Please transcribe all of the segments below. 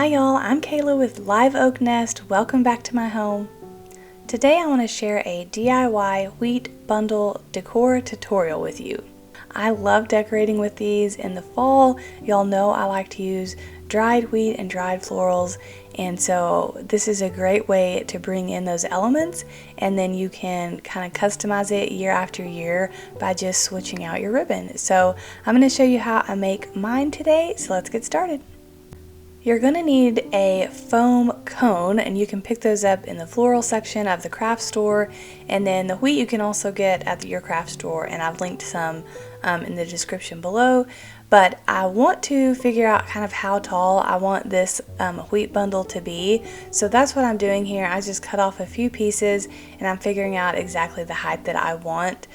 Hi y'all, I'm Kayla with Live Oak Nest. Welcome back to my home. Today I want to share a DIY wheat bundle decor tutorial with you. I love decorating with these in the fall. Y'all know I like to use dried wheat and dried florals, and so this is a great way to bring in those elements, and then you can kind of customize it year after year by just switching out your ribbon. So I'm going to show you how I make mine today, so let's get started. You're going to need a foam cone, and you can pick those up in the floral section of the craft store, and then the wheat you can also get at your craft store, and I've linked some in the description below. But I want to figure out kind of how tall I want this wheat bundle to be, so that's what I'm doing here. I just cut off a few pieces and I'm figuring out exactly the height that I want,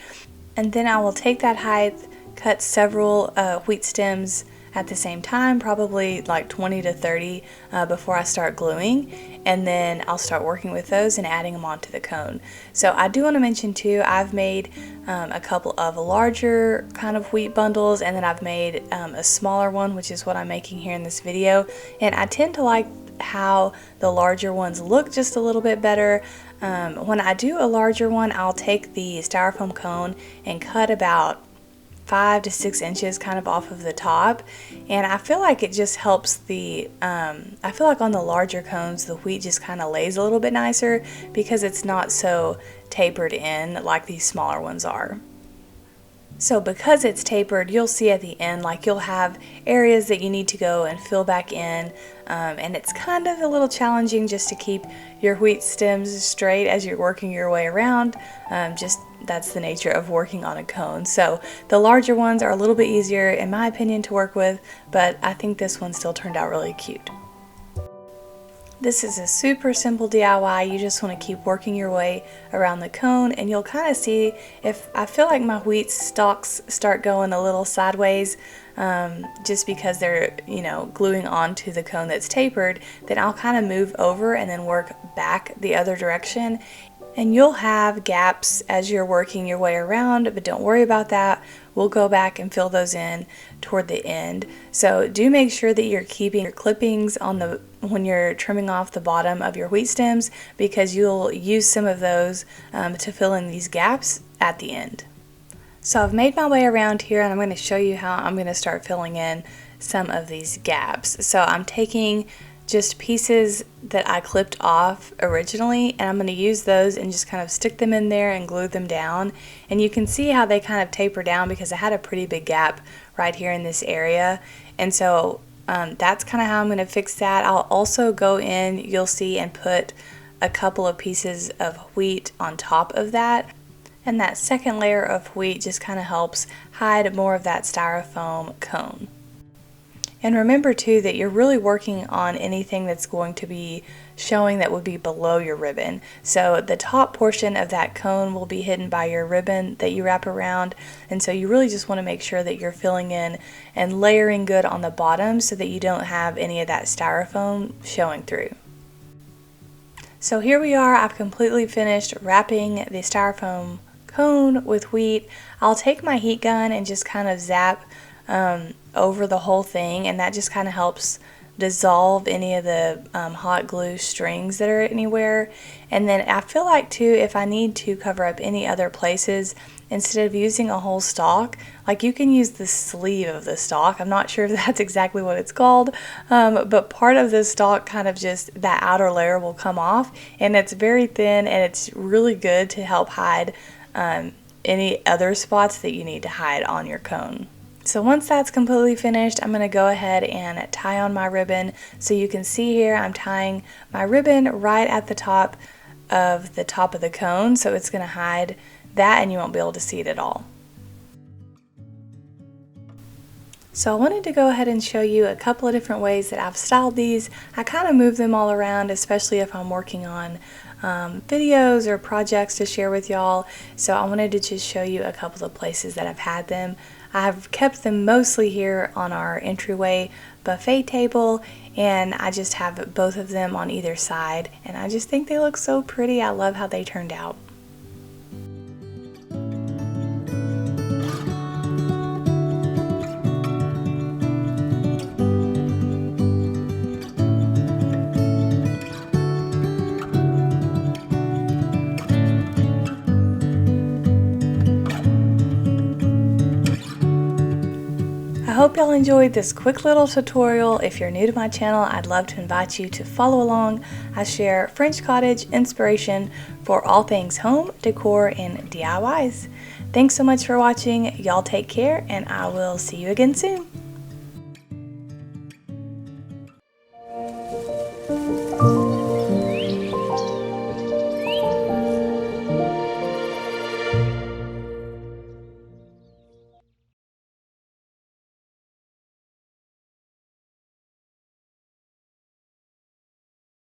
and then I will take that height, cut several wheat stems at the same time, probably like 20 to 30 before I start gluing, and then I'll start working with those and adding them onto the cone. So I do want to mention too, I've made a couple of larger kind of wheat bundles, and then I've made a smaller one, which is what I'm making here in this video, and I tend to like how the larger ones look just a little bit better. When I do a larger one, I'll take the styrofoam cone and cut about 5 to 6 inches kind of off of the top, and I feel like it just helps the I feel like on the larger cones the wheat just kind of lays a little bit nicer because it's not so tapered in like these smaller ones are. So because it's tapered, you'll see at the end, like you'll have areas that you need to go and fill back in, and it's kind of a little challenging just to keep your wheat stems straight as you're working your way around. Just that's the nature of working on a cone. So the larger ones are a little bit easier in my opinion to work with, but I think this one still turned out really cute. This is a super simple DIY. You just want to keep working your way around the cone, and you'll kind of see if I feel like my wheat stalks start going a little sideways, just because they're, you know, gluing onto the cone that's tapered, then I'll kind of move over and then work back the other direction. And you'll have gaps as you're working your way around, but don't worry about that. We'll go back and fill those in toward the end. So do make sure that you're keeping your clippings on the when you're trimming off the bottom of your wheat stems, because you'll use some of those to fill in these gaps at the end. So I've made my way around here, and I'm going to show you how I'm going to start filling in some of these gaps. So I'm taking just pieces that I clipped off originally, and I'm going to use those and just kind of stick them in there and glue them down. And you can see how they kind of taper down because I had a pretty big gap right here in this area, and so that's kind of how I'm going to fix that. I'll also go in, you'll see, and put a couple of pieces of wheat on top of that, and that second layer of wheat just kind of helps hide more of that styrofoam cone. And remember too that you're really working on anything that's going to be showing that would be below your ribbon. So the top portion of that cone will be hidden by your ribbon that you wrap around, and so you really just want to make sure that you're filling in and layering good on the bottom so that you don't have any of that styrofoam showing through. So here we are, I've completely finished wrapping the styrofoam cone with wheat. I'll take my heat gun and just kind of zap over the whole thing, and that just kind of helps dissolve any of the hot glue strings that are anywhere. And then I feel like too, if I need to cover up any other places, instead of using a whole stalk, like you can use the sleeve of the stalk. I'm not sure if that's exactly what it's called, but part of the stalk, kind of just that outer layer, will come off, and it's very thin, and it's really good to help hide any other spots that you need to hide on your cone. So once that's completely finished, I'm going to go ahead and tie on my ribbon. So you can see here I'm tying my ribbon right at the top of the cone, so it's going to hide that and you won't be able to see it at all. So I wanted to go ahead and show you a couple of different ways that I've styled these. I kind of move them all around, especially if I'm working on videos or projects to share with y'all. So I wanted to just show you a couple of places that I've had them. I've kept them mostly here on our entryway buffet table, and I just have both of them on either side, and I just think they look so pretty. I love how they turned out. hope y'all enjoyed this quick little tutorial. If you're new to my channel, I'd love to invite you to follow along. I share French cottage inspiration for all things home, decor, and DIYs. Thanks so much for watching. Y'all take care, and I will see you again soon.